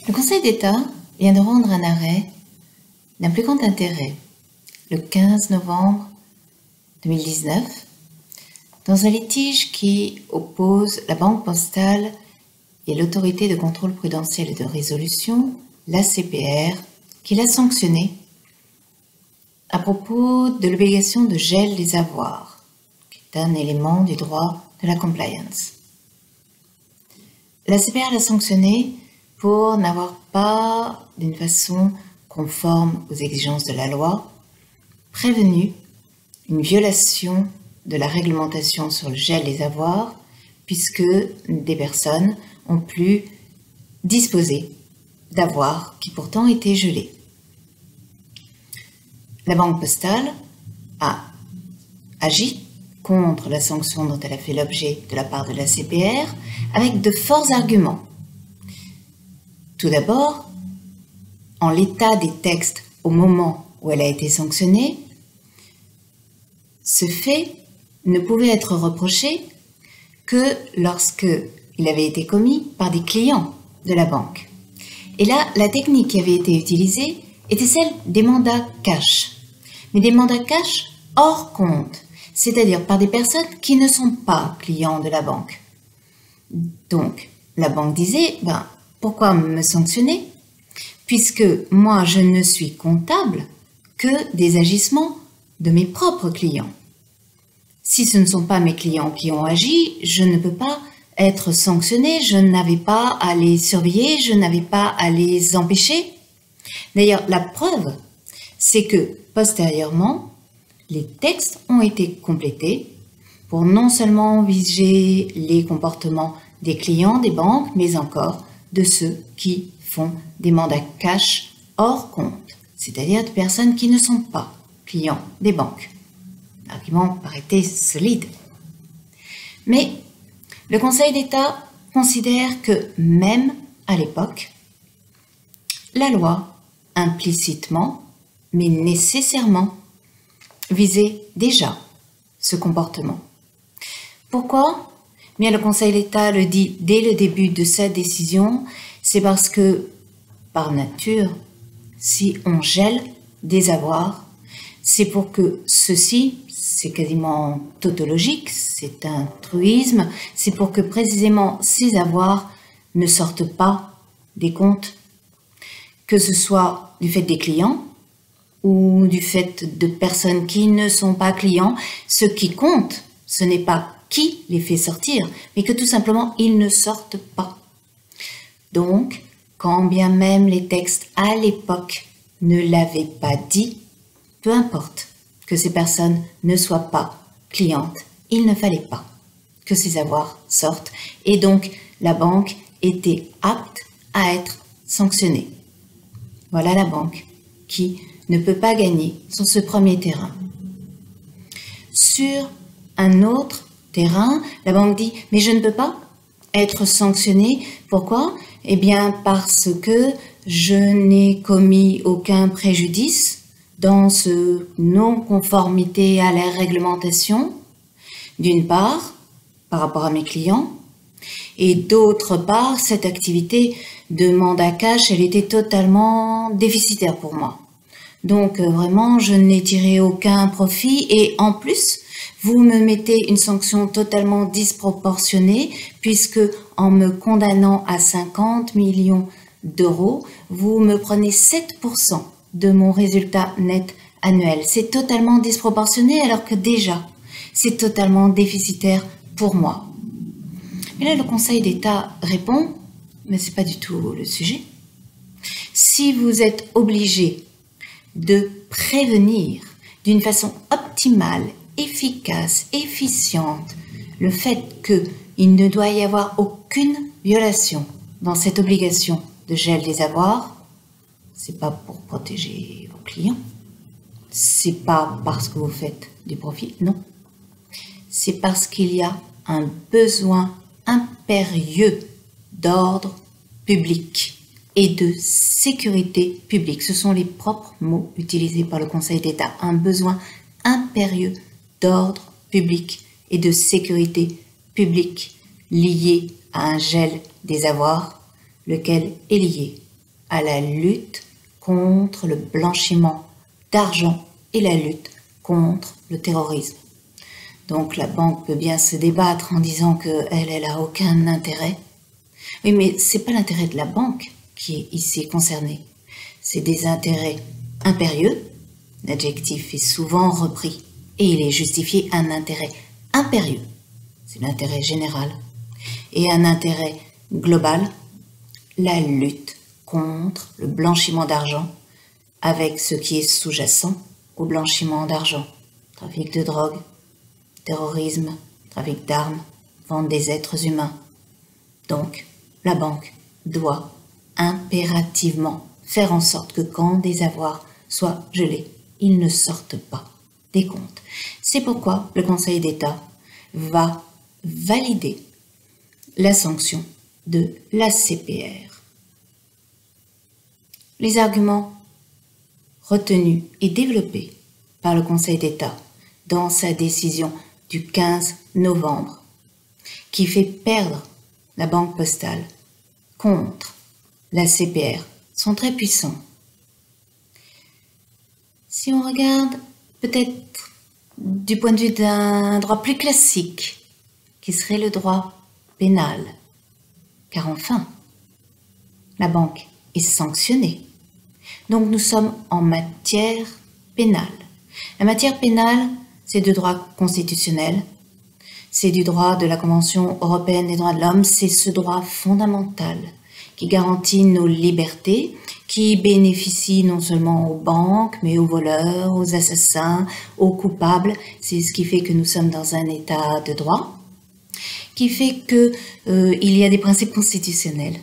Le Conseil d'État vient de rendre un arrêt d'un plus grand intérêt, le 15 novembre 2019, dans un litige qui oppose la Banque Postale et l'Autorité de contrôle prudentiel et de résolution, l'ACPR, qui l'a sanctionné à propos de l'obligation de gel des avoirs, qui est un élément du droit de la compliance. L'ACPR l'a sanctionné pour n'avoir pas, d'une façon conforme aux exigences de la loi, prévenu une violation de la réglementation sur le gel des avoirs, puisque des personnes ont pu disposer d'avoirs qui pourtant étaient gelés. La Banque Postale a agi contre la sanction dont elle a fait l'objet de la part de la CPR avec de forts arguments. Tout d'abord, en l'état des textes au moment où elle a été sanctionnée, ce fait ne pouvait être reproché que lorsque il avait été commis par des clients de la banque. Et là, la technique qui avait été utilisée était celle des mandats cash. Mais des mandats cash hors compte, c'est-à-dire par des personnes qui ne sont pas clients de la banque. Donc, la banque disait, pourquoi me sanctionner? Puisque moi, je ne suis comptable que des agissements de mes propres clients. Si ce ne sont pas mes clients qui ont agi, je ne peux pas être sanctionné, je n'avais pas à les surveiller, je n'avais pas à les empêcher. D'ailleurs, la preuve, c'est que postérieurement, les textes ont été complétés pour non seulement viser les comportements des clients des banques, mais encore de ceux qui font des mandats cash hors compte, c'est-à-dire de personnes qui ne sont pas clients des banques. L'argument paraît solide. Mais le Conseil d'État considère que même à l'époque, la loi implicitement, mais nécessairement, visait déjà ce comportement. Pourquoi? Bien, le Conseil d'État le dit dès le début de sa décision, c'est parce que, par nature, si on gèle des avoirs, c'est pour que ceux-ci, c'est quasiment tautologique, c'est un truisme, c'est pour que précisément ces avoirs ne sortent pas des comptes, que ce soit du fait des clients ou du fait de personnes qui ne sont pas clients. Ce qui compte, ce n'est pas qui les fait sortir, mais que tout simplement ils ne sortent pas. Donc, quand bien même les textes à l'époque ne l'avaient pas dit, peu importe que ces personnes ne soient pas clientes, il ne fallait pas que ces avoirs sortent, et donc la banque était apte à être sanctionnée. Voilà la banque qui ne peut pas gagner sur ce premier terrain. Sur un autre terrain, la banque dit « mais je ne peux pas être sanctionnée ». Pourquoi? Eh bien parce que je n'ai commis aucun préjudice dans ce non-conformité à la réglementation, d'une part, par rapport à mes clients, et d'autre part, cette activité de mandat cash, elle était totalement déficitaire pour moi. Donc vraiment, je n'ai tiré aucun profit, et en plus, vous me mettez une sanction totalement disproportionnée, puisque en me condamnant à 50 millions d'euros, vous me prenez 7% de mon résultat net annuel. C'est totalement disproportionné, alors que déjà, c'est totalement déficitaire pour moi. Mais là, le Conseil d'État répond, mais c'est pas du tout le sujet. Si vous êtes obligé de prévenir d'une façon optimale, efficace, efficiente, le fait qu'il ne doit y avoir aucune violation dans cette obligation de gel des avoirs, c'est pas pour protéger vos clients, c'est pas parce que vous faites du profit, non. C'est parce qu'il y a un besoin impérieux d'ordre public et de sécurité publique. Ce sont les propres mots utilisés par le Conseil d'État. Un besoin impérieux d'ordre public et de sécurité publique lié à un gel des avoirs, lequel est lié à la lutte contre le blanchiment d'argent et la lutte contre le terrorisme. Donc la banque peut bien se débattre en disant qu'elle n'a aucun intérêt. Oui, mais c'est pas l'intérêt de la banque qui est ici concerné. C'est des intérêts impérieux. L'adjectif est souvent repris et il est justifié un intérêt impérieux. C'est l'intérêt général. Et un intérêt global, la lutte contre le blanchiment d'argent avec ce qui est sous-jacent au blanchiment d'argent. Trafic de drogue, terrorisme, trafic d'armes, vente des êtres humains. Donc, la banque doit impérativement faire en sorte que quand des avoirs soient gelés, ils ne sortent pas des comptes. C'est pourquoi le Conseil d'État va valider la sanction de l'ACPR. Les arguments retenus et développés par le Conseil d'État dans sa décision du 15 novembre, qui fait perdre la Banque postale contre l'ACPR, sont très puissants. Si on regarde peut-être du point de vue d'un droit plus classique, qui serait le droit pénal, car enfin, la banque est sanctionnée. Donc nous sommes en matière pénale. La matière pénale, c'est de droit constitutionnel, c'est du droit de la Convention européenne des droits de l'homme, c'est ce droit fondamental qui garantit nos libertés, qui bénéficie non seulement aux banques, mais aux voleurs, aux assassins, aux coupables. C'est ce qui fait que nous sommes dans un état de droit, qui fait que il y a des principes constitutionnels,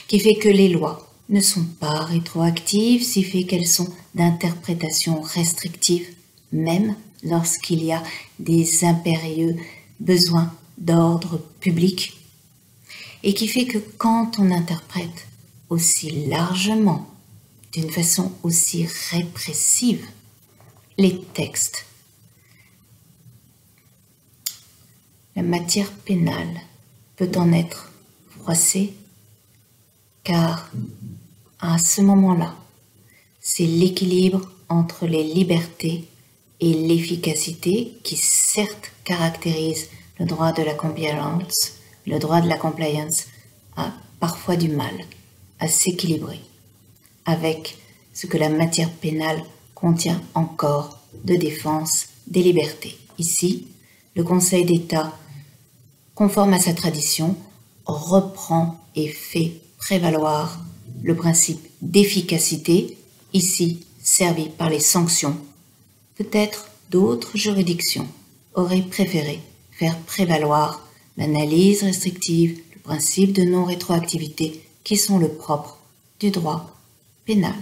qui fait que les lois ne sont pas rétroactives, ce qui fait qu'elles sont d'interprétation restrictive, même lorsqu'il y a des impérieux besoins d'ordre public, et qui fait que quand on interprète aussi largement, d'une façon aussi répressive, les textes, la matière pénale peut en être froissée, car à ce moment-là, c'est l'équilibre entre les libertés et l'efficacité qui certes caractérise le droit de la compliance. Le droit de la compliance a parfois du mal à s'équilibrer avec ce que la matière pénale contient encore de défense des libertés. Ici, le Conseil d'État, conforme à sa tradition, reprend et fait prévaloir le principe d'efficacité, ici servi par les sanctions. Peut-être d'autres juridictions auraient préféré faire prévaloir l'analyse restrictive, le principe de non-rétroactivité qui sont le propre du droit pénal.